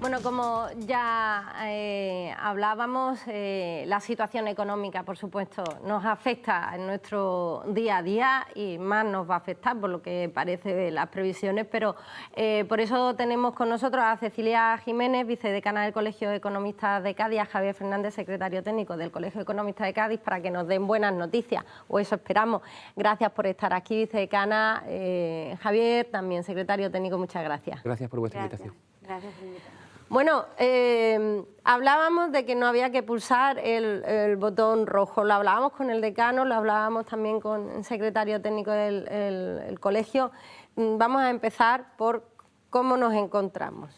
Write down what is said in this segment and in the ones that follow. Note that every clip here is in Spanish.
Bueno, como ya hablábamos, la situación económica, por supuesto, nos afecta en nuestro día a día y más nos va a afectar por lo que parece de las previsiones, pero por eso tenemos con nosotros a Cecilia Jiménez, vicedecana del Colegio de Economistas de Cádiz, a Javier Fernández, secretario técnico del Colegio de Economistas de Cádiz, para que nos den buenas noticias, o eso esperamos. Gracias por estar aquí, vicedecana. Javier, también secretario técnico, muchas gracias. Gracias por vuestra invitación. Gracias por invitarme. Bueno, hablábamos de que no había que pulsar el botón rojo, lo hablábamos con el decano, lo hablábamos también con el secretario técnico del colegio. Vamos a empezar por cómo nos encontramos.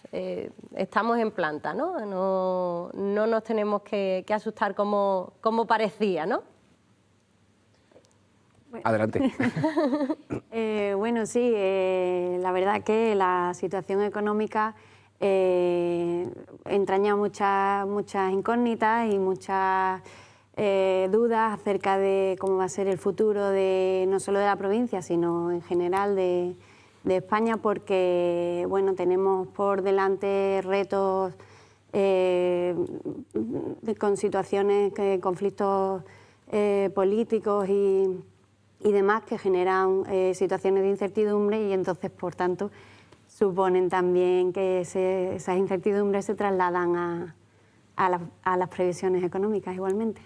Estamos en planta, ¿no? No nos tenemos que asustar como parecía, ¿no? Adelante. Bueno, sí, la verdad que la situación económica entraña muchas incógnitas y muchas dudas acerca de cómo va a ser el futuro no solo de la provincia, sino en general de España, porque bueno, tenemos por delante retos con situaciones, conflictos políticos y demás que generan situaciones de incertidumbre y entonces, por tanto, suponen también que esas incertidumbres se trasladan a las previsiones económicas igualmente.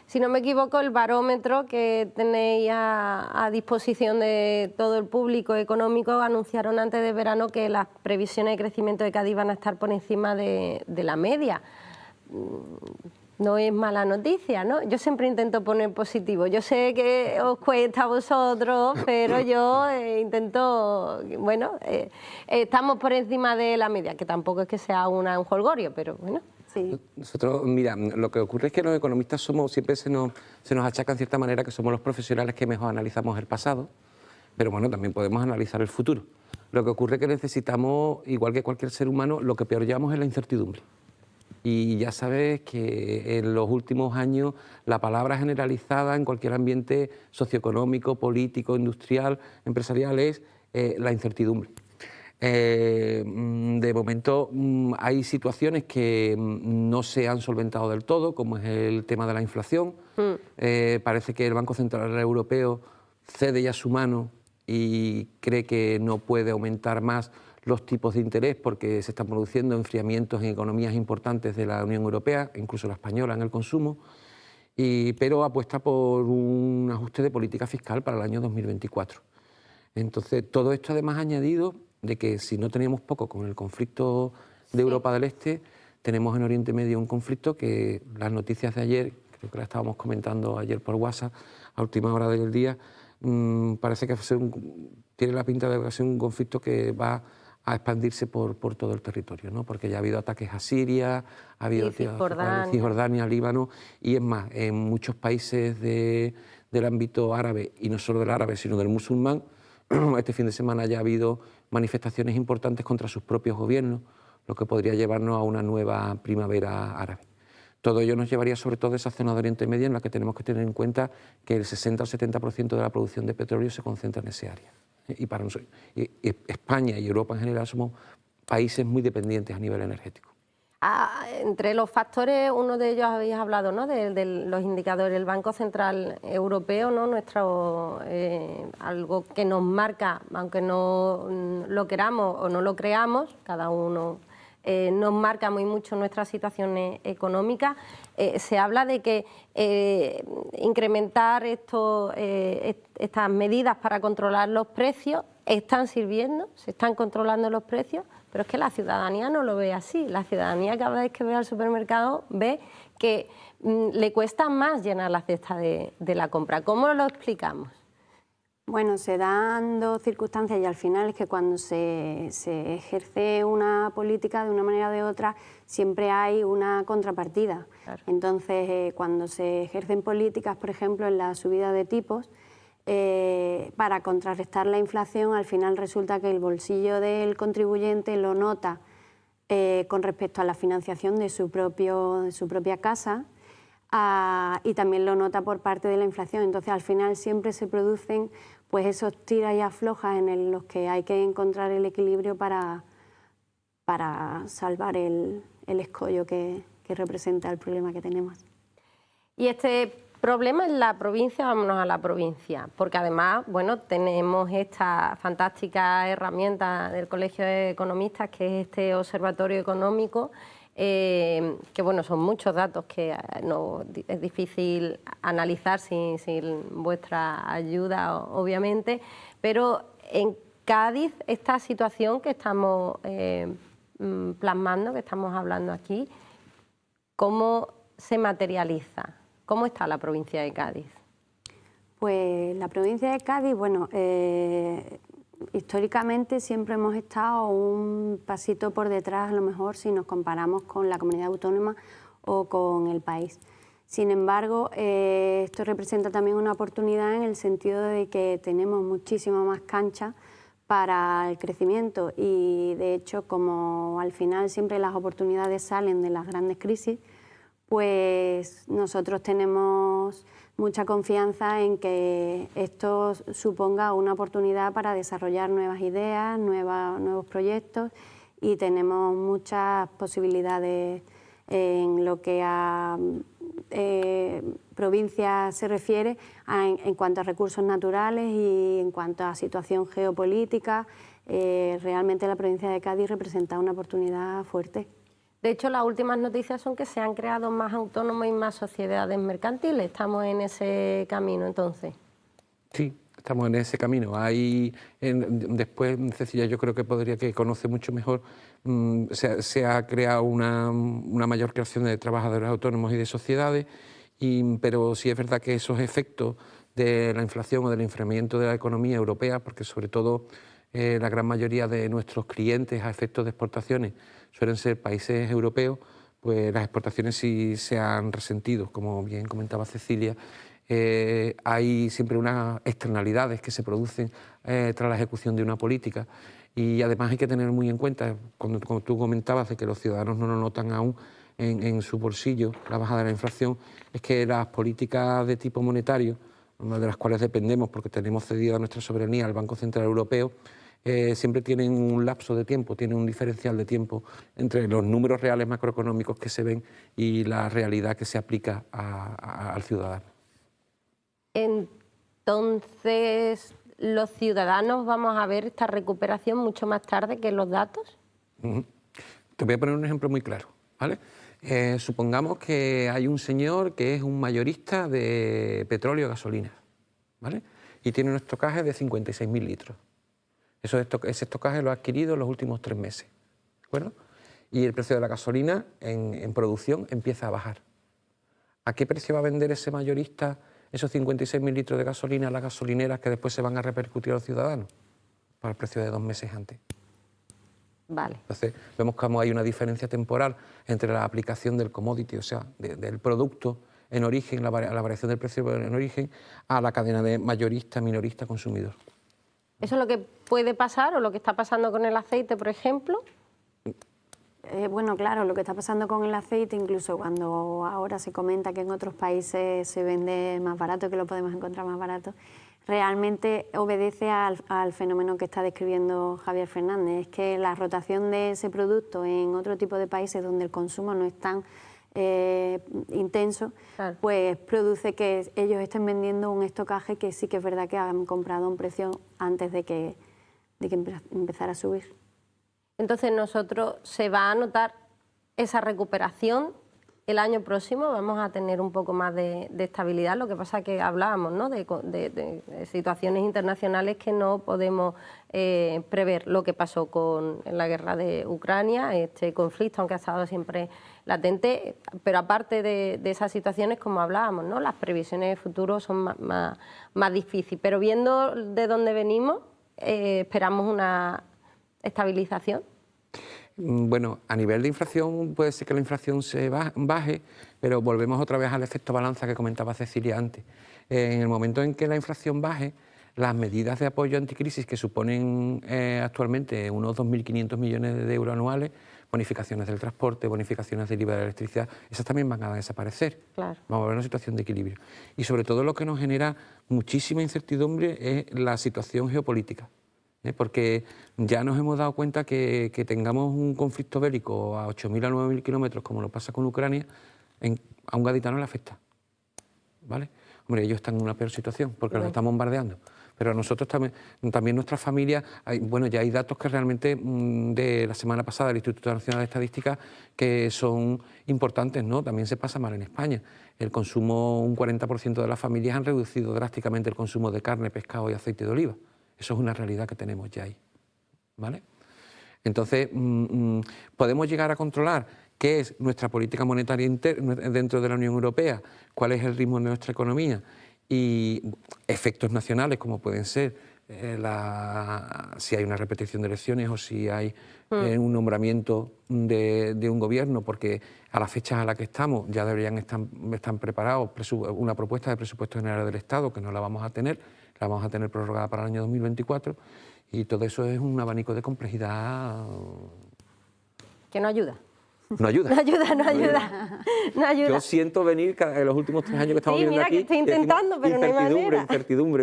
Si no me equivoco, el barómetro que tenéis a disposición de todo el público económico anunciaron antes de verano que las previsiones de crecimiento de Cádiz van a estar por encima de la media. No es mala noticia, ¿no? Yo siempre intento poner positivo. Yo sé que os cuesta a vosotros, pero yo intento, bueno, estamos por encima de la media, que tampoco es que sea un jolgorio, pero bueno. Sí. Nosotros, mira, lo que ocurre es que los economistas siempre se nos achaca en cierta manera que somos los profesionales que mejor analizamos el pasado, pero bueno, también podemos analizar el futuro. Lo que ocurre es que necesitamos, igual que cualquier ser humano, lo que peor llevamos es la incertidumbre. Y ya sabes que en los últimos años la palabra generalizada en cualquier ambiente socioeconómico, político, industrial, empresarial es la incertidumbre. De momento hay situaciones que no se han solventado del todo, como es el tema de la inflación. Parece que el Banco Central Europeo cede ya su mano y cree que no puede aumentar más los tipos de interés porque se están produciendo enfriamientos en economías importantes de la Unión Europea, incluso la española en el consumo, pero apuesta por un ajuste de política fiscal para el año 2024. Entonces, todo esto además añadido de que si no teníamos poco con el conflicto de Europa del Este, tenemos en Oriente Medio un conflicto que las noticias de ayer, creo que la estábamos comentando ayer por WhatsApp, a última hora del día, parece que tiene la pinta de ser un conflicto que va a expandirse por todo el territorio, ¿no? Porque ya ha habido ataques a Siria, ha habido Cisjordania, Líbano, y es más, en muchos países del ámbito árabe, y no solo del árabe, sino del musulmán, este fin de semana ya ha habido manifestaciones importantes contra sus propios gobiernos, lo que podría llevarnos a una nueva primavera árabe. Todo ello nos llevaría sobre todo a esa zona de Oriente Medio en la que tenemos que tener en cuenta que el 60 o 70% de la producción de petróleo se concentra en ese área. Y para nosotros, España y Europa en general somos países muy dependientes a nivel energético. Entre los factores, uno de ellos habéis hablado, ¿no? de los indicadores, el Banco Central Europeo, ¿no? Algo que nos marca, aunque no lo queramos o no lo creamos, cada uno nos marca muy mucho nuestra situación económica. Se habla de que incrementar estas medidas para controlar los precios están sirviendo, se están controlando los precios, pero es que la ciudadanía no lo ve así. La ciudadanía cada vez que ve al supermercado ve que le cuesta más llenar la cesta de la compra. ¿Cómo lo explicamos? Bueno, se dan dos circunstancias y al final es que cuando se ejerce una política de una manera o de otra siempre hay una contrapartida. Claro. Entonces, cuando se ejercen políticas, por ejemplo, en la subida de tipos, para contrarrestar la inflación, al final resulta que el bolsillo del contribuyente lo nota con respecto a la financiación de su propia casa y también lo nota por parte de la inflación. Entonces, al final siempre se producen pues esos tiras y aflojas en los que hay que encontrar el equilibrio para para salvar el escollo que representa el problema que tenemos. Y este problema en la provincia, vámonos a la provincia, porque además, bueno, tenemos esta fantástica herramienta del Colegio de Economistas, que es este observatorio económico, que bueno, son muchos datos que no, es difícil analizar sin vuestra ayuda, obviamente, pero en Cádiz, esta situación que estamos plasmando, que estamos hablando aquí, ¿cómo se materializa? ¿Cómo está la provincia de Cádiz? Pues la provincia de Cádiz, bueno, históricamente siempre hemos estado un pasito por detrás, a lo mejor, si nos comparamos con la comunidad autónoma o con el país. Sin embargo, esto representa también una oportunidad en el sentido de que tenemos muchísima más cancha para el crecimiento y, de hecho, como al final siempre las oportunidades salen de las grandes crisis, pues nosotros tenemos mucha confianza en que esto suponga una oportunidad para desarrollar nuevas ideas, nuevos proyectos, y tenemos muchas posibilidades en lo que a provincia se refiere en cuanto a recursos naturales y en cuanto a situación geopolítica. Realmente la provincia de Cádiz representa una oportunidad fuerte. De hecho, las últimas noticias son que se han creado más autónomos y más sociedades mercantiles. ¿Estamos en ese camino, entonces? Sí, estamos en ese camino. Después, Cecilia, yo creo que conoce mucho mejor, se ha creado una mayor creación de trabajadores autónomos y de sociedades, pero sí es verdad que esos efectos de la inflación o del enfriamiento de la economía europea, porque sobre todo la gran mayoría de nuestros clientes a efectos de exportaciones suelen ser países europeos, pues las exportaciones sí se han resentido, como bien comentaba Cecilia. Hay siempre unas externalidades que se producen tras la ejecución de una política, y además hay que tener muy en cuenta, cuando tú comentabas de que los ciudadanos no lo notan aún en su bolsillo, la bajada de la inflación, es que las políticas de tipo monetario, de las cuales dependemos porque tenemos cedida nuestra soberanía al Banco Central Europeo, siempre tienen un lapso de tiempo, tienen un diferencial de tiempo entre los números reales macroeconómicos que se ven y la realidad que se aplica al ciudadano. Entonces, ¿los ciudadanos vamos a ver esta recuperación mucho más tarde que los datos? Te voy a poner un ejemplo muy claro, ¿vale? Supongamos que hay un señor que es un mayorista de petróleo y gasolina, ¿vale? Y tiene un estocaje de 56.000 litros. Ese estocaje lo ha adquirido en los últimos 3 meses, ¿de acuerdo? Y el precio de la gasolina en producción empieza a bajar. ¿A qué precio va a vender ese mayorista esos 56.000 litros de gasolina a las gasolineras que después se van a repercutir a los ciudadanos? Para el precio de 2 meses antes. Vale. Entonces, vemos cómo hay una diferencia temporal entre la aplicación del commodity, o sea, del producto en origen, la variación del precio en origen, a la cadena de mayorista, minorista, consumidor. ¿Eso es lo que puede pasar o lo que está pasando con el aceite, por ejemplo? Bueno, claro, lo que está pasando con el aceite, incluso cuando ahora se comenta que en otros países se vende más barato, que lo podemos encontrar más barato, realmente obedece al fenómeno que está describiendo Javier Fernández. Es que la rotación de ese producto en otro tipo de países donde el consumo no es tan intenso, claro, pues produce que ellos estén vendiendo un estocaje que sí que es verdad que han comprado a un precio antes de que empezara a subir. Entonces nosotros se va a notar esa recuperación el año próximo, vamos a tener un poco más de estabilidad. Lo que pasa es que hablábamos, ¿no?, de situaciones internacionales que no podemos prever. Lo que pasó con la guerra de Ucrania, este conflicto, aunque ha estado siempre latente, pero aparte de esas situaciones, como hablábamos, ¿no?, las previsiones de futuro son más difíciles. Pero viendo de dónde venimos, esperamos una estabilización. Bueno, a nivel de inflación puede ser que la inflación se baje, pero volvemos otra vez al efecto balanza que comentaba Cecilia antes. En el momento en que la inflación baje, las medidas de apoyo anticrisis que suponen actualmente unos 2.500 millones de euros anuales, bonificaciones del transporte, bonificaciones del IVA de la electricidad, esas también van a desaparecer. Claro. Vamos a ver una situación de equilibrio. Y sobre todo lo que nos genera muchísima incertidumbre es la situación geopolítica. porque ya nos hemos dado cuenta que tengamos un conflicto bélico a 8.000 a 9.000 kilómetros, como lo pasa con Ucrania, a un gaditano le afecta, ¿vale? Hombre, ellos están en una peor situación porque los están bombardeando, pero a nosotros también nuestras familias, bueno, ya hay datos que realmente de la semana pasada del Instituto Nacional de Estadística que son importantes, ¿no? También se pasa mal en España. El consumo, un 40% de las familias han reducido drásticamente el consumo de carne, pescado y aceite de oliva. Eso es una realidad que tenemos ya ahí, ¿vale? Entonces, podemos llegar a controlar qué es nuestra política monetaria dentro de la Unión Europea, cuál es el ritmo de nuestra economía y efectos nacionales como pueden ser si hay una repetición de elecciones o si hay un nombramiento de un gobierno, porque a las fechas a las que estamos ya deberían estar preparados una propuesta de presupuesto general del Estado, que no la vamos a tener prorrogada para el año 2024, y todo eso es un abanico de complejidad que no ayuda. No ayuda. No ayuda. Yo siento venir en los últimos 3 años que estamos viviendo aquí. Sí, mira que estoy intentando, pero no hay manera.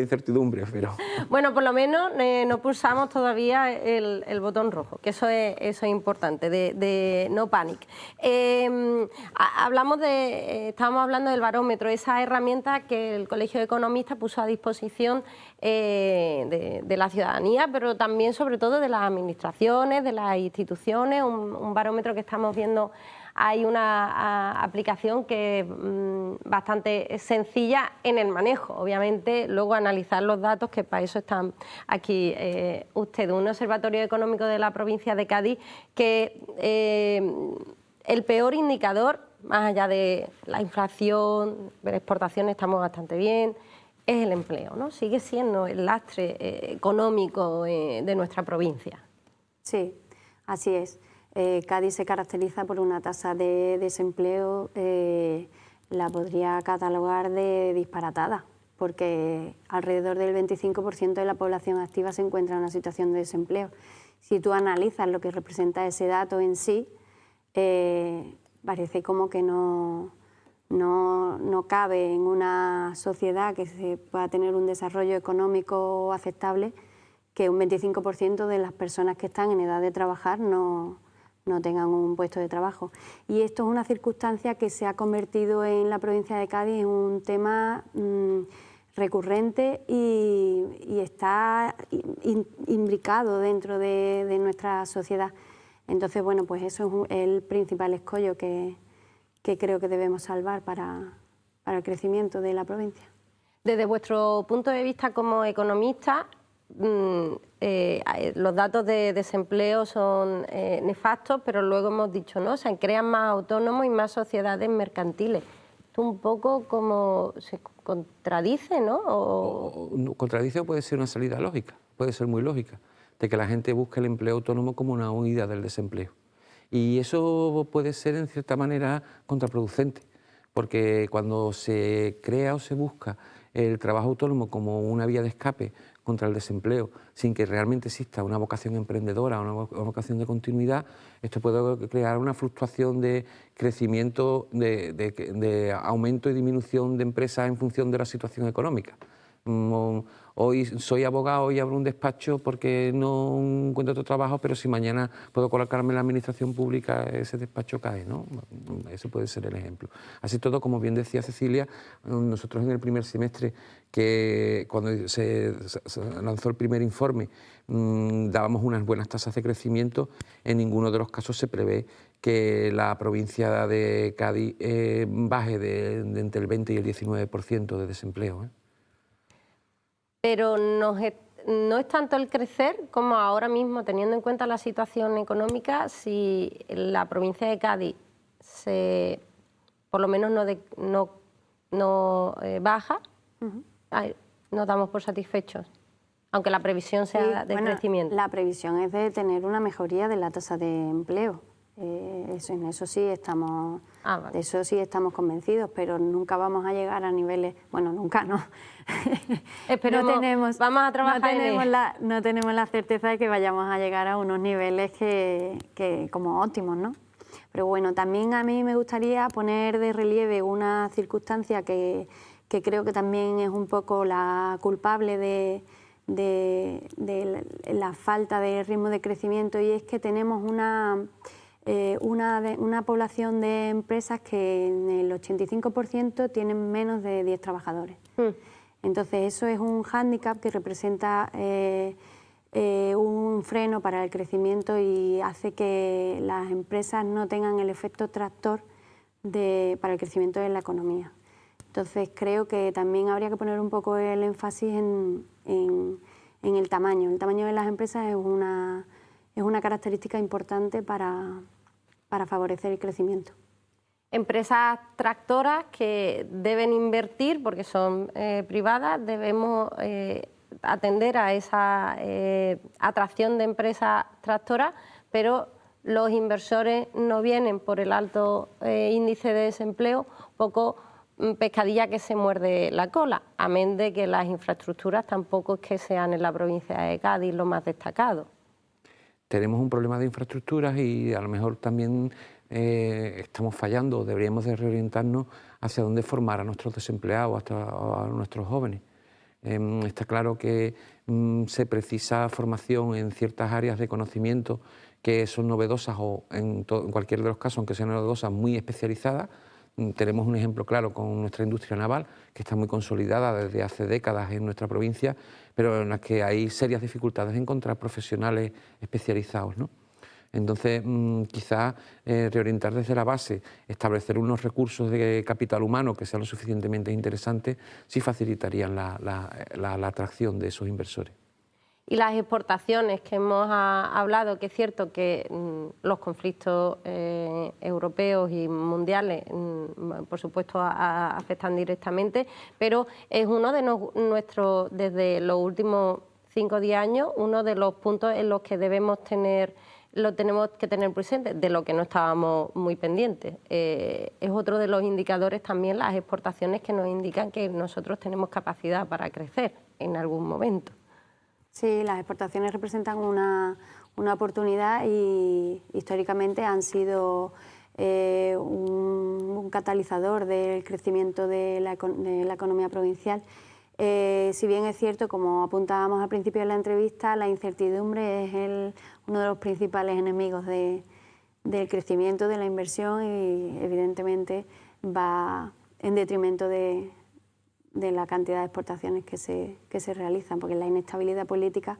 Incertidumbre, pero... Bueno, por lo menos no pulsamos todavía el botón rojo, que eso es importante, de no panic. Estábamos hablando del barómetro, esa herramienta que el Colegio de Economistas puso a disposición de la ciudadanía, pero también, sobre todo, de las administraciones, de las instituciones, un barómetro que estamos viendo. Hay una aplicación que es bastante sencilla en el manejo, obviamente luego analizar los datos, que para eso están aquí ustedes. Un observatorio económico de la provincia de Cádiz que el peor indicador, más allá de la inflación, de las exportaciones estamos bastante bien, es el empleo, ¿no? Sigue siendo el lastre económico de nuestra provincia. Sí, así es. Cádiz se caracteriza por una tasa de desempleo, la podría catalogar de disparatada, porque alrededor del 25% de la población activa se encuentra en una situación de desempleo. Si tú analizas lo que representa ese dato en sí, parece como que no cabe en una sociedad que se pueda tener un desarrollo económico aceptable que un 25% de las personas que están en edad de trabajar no tengan un puesto de trabajo. Y esto es una circunstancia que se ha convertido en la provincia de Cádiz en un tema recurrente y está imbricado dentro de nuestra sociedad. Entonces, bueno, pues eso es el principal escollo que creo que debemos salvar para el crecimiento de la provincia. Desde vuestro punto de vista como economista, los datos de desempleo son nefastos, pero luego hemos dicho, ¿no? Se crean más autónomos y más sociedades mercantiles. Esto un poco como se contradice, ¿no? Contradice o puede ser una salida lógica, puede ser muy lógica, de que la gente busque el empleo autónomo como una huida del desempleo. Y eso puede ser en cierta manera contraproducente, porque cuando se crea o se busca el trabajo autónomo como una vía de escape contra el desempleo, sin que realmente exista una vocación emprendedora, una vocación de continuidad, esto puede crear una fluctuación de crecimiento, de aumento y disminución de empresas en función de la situación económica. Hoy soy abogado y abro un despacho porque no encuentro otro trabajo, pero si mañana puedo colocarme en la administración pública, ese despacho cae, ¿no? Ese puede ser el ejemplo. Así todo, como bien decía Cecilia, nosotros en el primer semestre, que cuando se lanzó el primer informe, dábamos unas buenas tasas de crecimiento. En ninguno de los casos se prevé que la provincia de Cádiz baje de entre el 20 y el 19% de desempleo, ¿eh? Pero no es tanto el crecer como ahora mismo, teniendo en cuenta la situación económica, si la provincia de Cádiz por lo menos no baja, nos damos por satisfechos, aunque la previsión sea de crecimiento. La previsión es de tener una mejoría de la tasa de empleo. En eso sí estamos, de eso sí estamos convencidos, pero nunca vamos a llegar a niveles, bueno, nunca no. Esperemos, vamos a trabajar no tenemos la certeza de que vayamos a llegar a unos niveles que como óptimos, ¿no? Pero bueno, también a mí me gustaría poner de relieve una circunstancia que creo que también es un poco la culpable de la falta de ritmo de crecimiento, y es que tenemos una población de empresas que en el 85% tienen menos de 10 trabajadores. Entonces eso es un hándicap que representa un freno para el crecimiento y hace que las empresas no tengan el efecto tractor para el crecimiento de la economía. Entonces creo que también habría que poner un poco el énfasis en el tamaño. El tamaño de las empresas es una característica importante para favorecer el crecimiento. Empresas tractoras que deben invertir porque son privadas, debemos atender a esa atracción de empresas tractoras, pero los inversores no vienen por el alto índice de desempleo, poco pescadilla que se muerde la cola, amén de que las infraestructuras tampoco es que sean en la provincia de Cádiz lo más destacado. Tenemos un problema de infraestructuras y a lo mejor también estamos fallando, deberíamos de reorientarnos hacia dónde formar a nuestros desempleados, a nuestros jóvenes. Está claro que se precisa formación en ciertas áreas de conocimiento que son novedosas o en cualquier de los casos, aunque sean novedosas, muy especializadas. Tenemos un ejemplo claro con nuestra industria naval, que está muy consolidada desde hace décadas en nuestra provincia, pero en la que hay serias dificultades en encontrar profesionales especializados, ¿no? Entonces, quizás reorientar desde la base, establecer unos recursos de capital humano que sean lo suficientemente interesantes, sí facilitarían la atracción de esos inversores. Y las exportaciones que hemos hablado, que es cierto que los conflictos europeos y mundiales, por supuesto, afectan directamente, pero es uno de nuestros, desde los últimos 5 o 10 años, uno de los puntos en los que lo tenemos que tener presente, de lo que no estábamos muy pendientes. Es otro de los indicadores también las exportaciones que nos indican que nosotros tenemos capacidad para crecer en algún momento. Sí, las exportaciones representan una oportunidad y históricamente han sido un catalizador del crecimiento de la economía provincial. Si bien es cierto, como apuntábamos al principio de la entrevista, la incertidumbre es uno de los principales enemigos del crecimiento, de la inversión, y evidentemente va en detrimento de la cantidad de exportaciones que se realizan, porque la inestabilidad política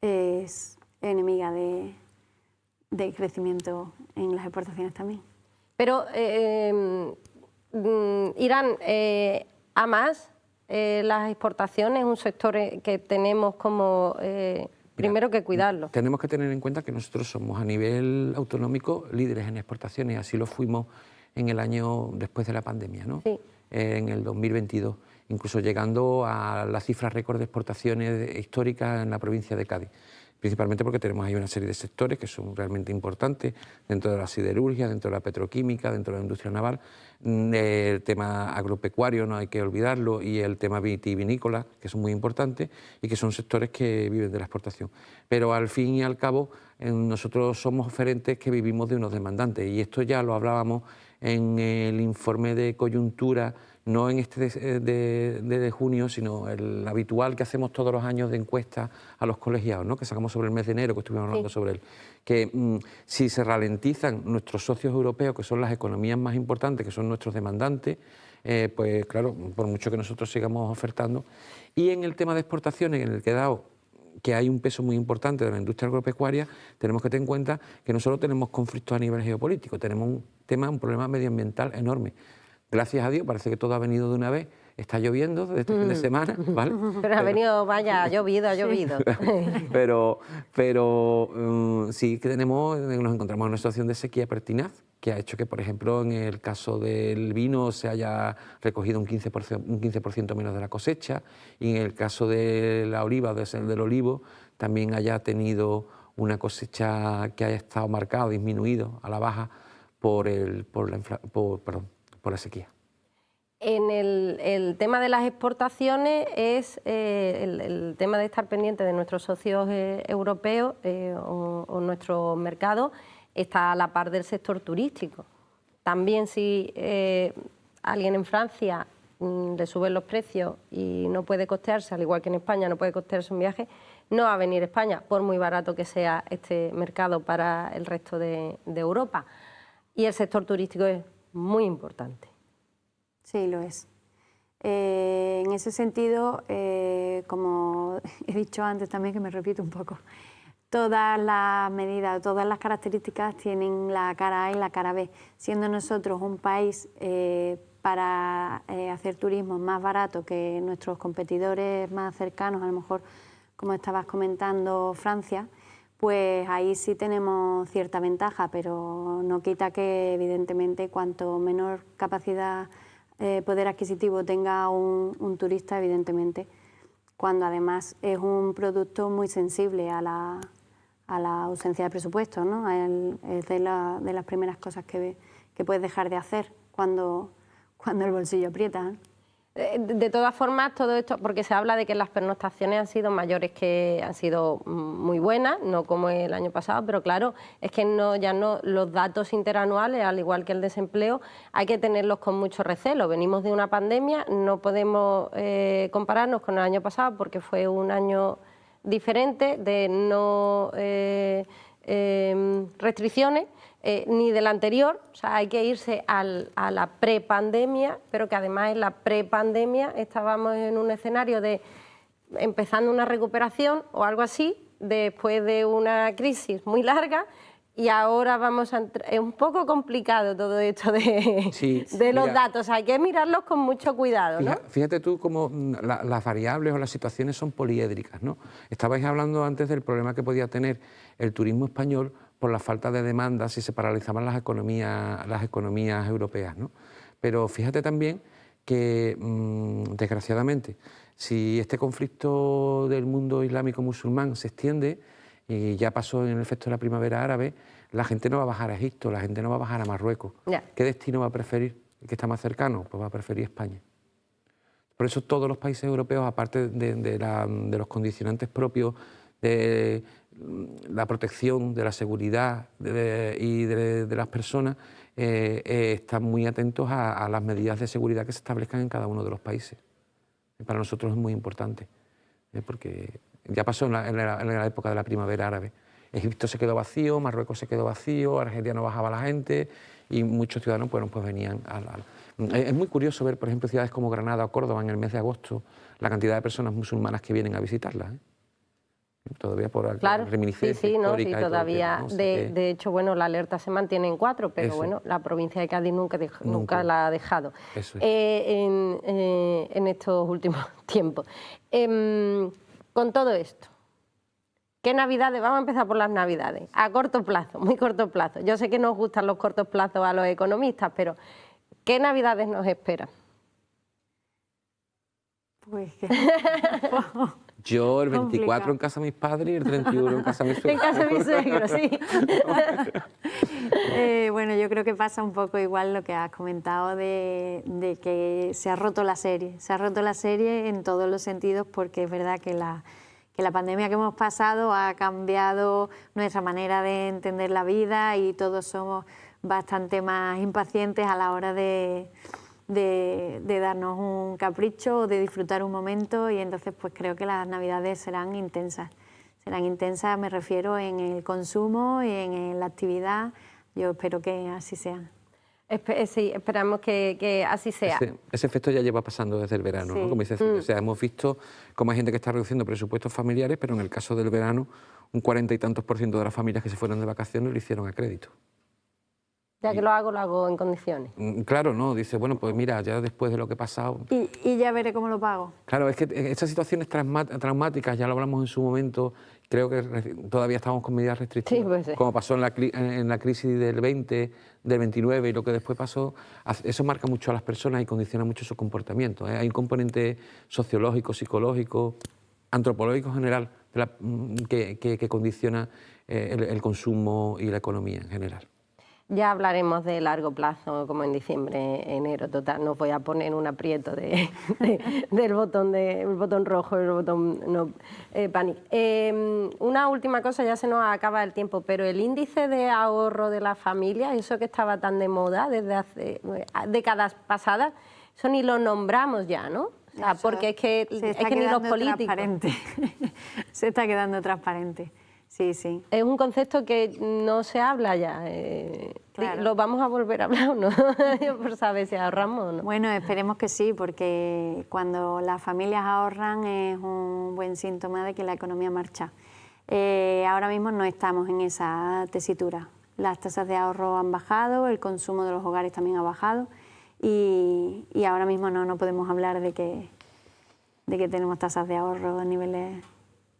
es enemiga del crecimiento en las exportaciones también. Pero irán a más las exportaciones, es un sector que tenemos como primero que cuidarlo. Tenemos que tener en cuenta que nosotros somos a nivel autonómico líderes en exportaciones, así lo fuimos en el año después de la pandemia, ¿no? Sí. En el 2022, incluso llegando a la cifra récord de exportaciones históricas en la provincia de Cádiz, principalmente porque tenemos ahí una serie de sectores que son realmente importantes dentro de la siderurgia, dentro de la petroquímica, dentro de la industria naval, el tema agropecuario no hay que olvidarlo, y el tema vitivinícola, que son muy importantes y que son sectores que viven de la exportación. Pero al fin y al cabo nosotros somos oferentes que vivimos de unos demandantes, y esto ya lo hablábamos en el informe de coyuntura, no en este de junio, sino el habitual que hacemos todos los años de encuesta a los colegiados, ¿no? Que sacamos sobre el mes de enero, que estuvimos hablando sobre él, que si se ralentizan nuestros socios europeos, que son las economías más importantes, que son nuestros demandantes, pues claro, por mucho que nosotros sigamos ofertando. Y en el tema de exportaciones, en el que dado que hay un peso muy importante de la industria agropecuaria, tenemos que tener en cuenta que no solo tenemos conflictos a nivel geopolítico, tenemos un problema medioambiental enorme. Gracias a Dios, parece que todo ha venido de una vez. Está lloviendo desde este fin de semana, ¿vale? Pero ha venido, vaya, ha llovido. Pero sí que nos encontramos en una situación de sequía pertinaz, que ha hecho que, por ejemplo, en el caso del vino se haya recogido un 15% menos de la cosecha, y en el caso de la oliva, del olivo, también haya tenido una cosecha que haya estado marcada, disminuido a la baja por la sequía. En el tema de las exportaciones es el tema de estar pendiente de nuestros socios europeos o nuestro mercado, está a la par del sector turístico. También si alguien en Francia le suben los precios y no puede costearse, al igual que en España no puede costearse un viaje, no va a venir a España, por muy barato que sea este mercado para el resto de Europa. Y el sector turístico es muy importante. Sí, lo es. En ese sentido, como he dicho antes también, que me repito un poco, todas las medidas, todas las características tienen la cara A y la cara B. Siendo nosotros un país para hacer turismo más barato que nuestros competidores más cercanos, a lo mejor, como estabas comentando, Francia, pues ahí sí tenemos cierta ventaja, pero no quita que evidentemente cuanto menor capacidad, poder adquisitivo tenga un turista, evidentemente, cuando además es un producto muy sensible a la ausencia de presupuesto, ¿no? Es de las primeras cosas que puedes dejar de hacer cuando el bolsillo aprieta, ¿no? De todas formas, todo esto, porque se habla de que las pernoctaciones han sido mayores, que han sido muy buenas, no como el año pasado, pero claro, es que los datos interanuales, al igual que el desempleo, hay que tenerlos con mucho recelo. Venimos de una pandemia, no podemos compararnos con el año pasado porque fue un año diferente, de no restricciones, ni del anterior. O sea, hay que irse a la prepandemia, pero que además en la prepandemia estábamos en un escenario de empezando una recuperación o algo así, después de una crisis muy larga, y ahora vamos a entrar. Es un poco complicado todo esto de los datos, hay que mirarlos con mucho cuidado, ¿no? Fíjate tú cómo las variables o las situaciones son poliédricas, ¿no? Estabais hablando antes del problema que podía tener el turismo español por la falta de demanda si se paralizaban las economías europeas, ¿no? Pero fíjate también que, desgraciadamente, si este conflicto del mundo islámico musulmán se extiende, y ya pasó en el efecto de la primavera árabe, la gente no va a bajar a Egipto, la gente no va a bajar a Marruecos. ¿Qué destino va a preferir? ¿El que está más cercano? Pues va a preferir España. Por eso todos los países europeos, aparte de los condicionantes propios, de la protección, de la seguridad y de las personas, están muy atentos a las medidas de seguridad que se establezcan en cada uno de los países. Para nosotros es muy importante, porque ya pasó en la época de la primavera árabe. Egipto se quedó vacío, Marruecos se quedó vacío, Argelia no bajaba la gente y muchos ciudadanos pues venían Es muy curioso ver, por ejemplo, ciudades como Granada o Córdoba en el mes de agosto, la cantidad de personas musulmanas que vienen a visitarlas, ¿eh? Todavía por reminiscencia histórica. Sí, todavía. ¿no? De hecho, bueno, la alerta se mantiene en 4, pero Eso. bueno, la provincia de Cádiz nunca la ha dejado. Eso es. En estos últimos tiempos. Con todo esto, ¿qué Navidades? Vamos a empezar por las Navidades, a corto plazo, muy corto plazo. Yo sé que nos gustan los cortos plazos a los economistas, pero ¿qué Navidades nos esperan? Pues Yo el 24 complicado. en casa de mis padres y el 31 en casa de mis suegros. En casa de mi suegro, sí. Bueno, yo creo que pasa un poco igual lo que has comentado de que se ha roto la serie. Se ha roto la serie en todos los sentidos, porque es verdad que la pandemia que hemos pasado ha cambiado nuestra manera de entender la vida y todos somos bastante más impacientes a la hora de darnos un capricho o de disfrutar un momento, y entonces pues creo que las Navidades serán intensas. Serán intensas, me refiero, en el consumo y en la actividad. Yo espero que así sea. Sí, esperamos que así sea. Ese efecto ya lleva pasando desde el verano, Sí. ¿no? Como dice, o sea, hemos visto cómo hay gente que está reduciendo presupuestos familiares, pero en el caso del verano, un 40 y tantos % de las familias que se fueron de vacaciones lo hicieron a crédito. Ya que lo hago en condiciones. Claro, ¿no? Dice, bueno, pues mira, ya después de lo que ha pasado... Y ya veré cómo lo pago. Claro, es que estas situaciones traumáticas, ya lo hablamos en su momento, creo que todavía estamos con medidas restrictivas, Sí, pues sí. como pasó en la crisis del 20, del 29 y lo que después pasó. Eso marca mucho a las personas y condiciona mucho su comportamiento, ¿eh? Hay un componente sociológico, psicológico, antropológico en general, que condiciona el consumo y la economía en general. Ya hablaremos de largo plazo, como en diciembre, enero, total. No os voy a poner un aprieto del botón rojo, el botón panic. Una última cosa, ya se nos acaba el tiempo, pero el índice de ahorro de la familia, eso que estaba tan de moda desde hace décadas pasadas, eso ni lo nombramos ya, ¿no? O sea, porque es que ni los políticos... Se está quedando transparente. Sí, sí. Es un concepto que no se habla ya. Claro. ¿Lo vamos a volver a hablar o no? Por saber si ahorramos o no. Bueno, esperemos que sí, porque cuando las familias ahorran es un buen síntoma de que la economía marcha. Ahora mismo no estamos en esa tesitura. Las tasas de ahorro han bajado, el consumo de los hogares también ha bajado y ahora mismo no podemos hablar de que tenemos tasas de ahorro a niveles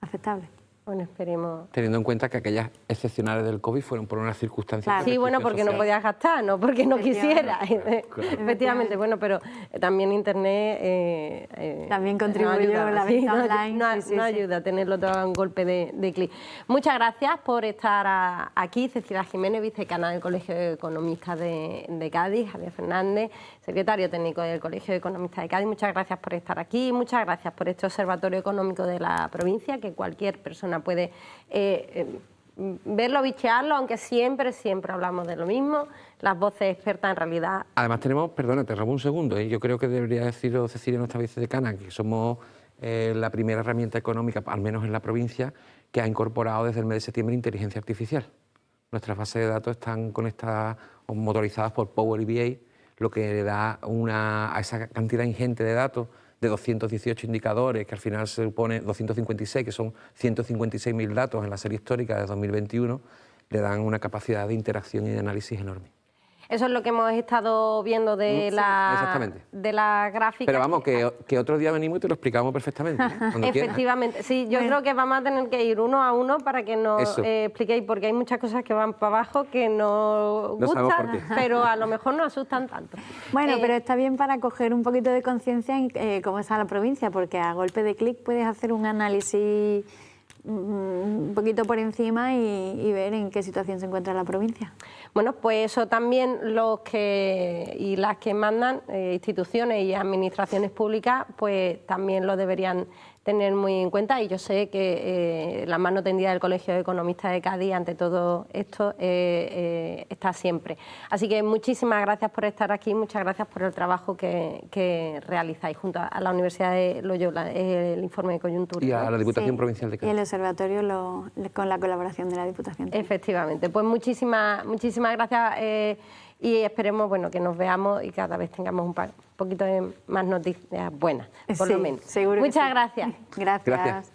aceptables. Bueno, esperemos. Teniendo en cuenta que aquellas excepcionales del COVID fueron por unas circunstancias. Claro. Sí, bueno, porque no podías gastar, no porque no quisiera. Efectivamente, bueno, pero también Internet... también contribuyó la venta online. No ayuda a tenerlo todo a un golpe de clic. Muchas gracias por estar aquí. Cecilia Jiménez, vicedecana del Colegio de Economistas de Cádiz, Javier Fernández, secretario técnico del Colegio de Economistas de Cádiz. Muchas gracias por estar aquí. Muchas gracias por este observatorio económico de la provincia, que cualquier persona puede verlo, bichearlo, aunque siempre hablamos de lo mismo. Las voces expertas en realidad... Además tenemos, perdona, te robo un segundo, yo creo que debería decirlo Cecilia, nuestra vicedecana, que somos la primera herramienta económica, al menos en la provincia, que ha incorporado desde el mes de septiembre inteligencia artificial. Nuestras bases de datos están conectadas o motorizadas por Power BI, lo que le da a esa cantidad ingente de datos, de 218 indicadores, que al final se supone 256, que son 156.000 datos en la serie histórica de 2021, le dan una capacidad de interacción y de análisis enorme. Eso es lo que hemos estado viendo de la gráfica. Pero vamos, que otro día venimos y te lo explicamos perfectamente. Efectivamente, sí, yo creo que vamos a tener que ir uno a uno para que nos expliquéis, porque hay muchas cosas que van para abajo que nos gustan, pero a lo mejor no asustan tanto. Bueno, pero está bien para coger un poquito de conciencia en cómo está la provincia, porque a golpe de clic puedes hacer un análisis un poquito por encima y ver en qué situación se encuentra la provincia. Bueno, pues eso también las que mandan, instituciones y administraciones públicas, pues también lo deberían tener muy en cuenta, y yo sé que la mano tendida del Colegio de Economistas de Cádiz ante todo esto está siempre. Así que muchísimas gracias por estar aquí, muchas gracias por el trabajo que realizáis junto a la Universidad de Loyola, el informe de coyuntura. Y a la Diputación Provincial de Cádiz. Y el observatorio con la colaboración de la Diputación. Efectivamente, pues muchísimas gracias. Y esperemos que nos veamos y cada vez tengamos un poquito de más noticias buenas, por lo menos. Seguro. Muchas gracias. Gracias.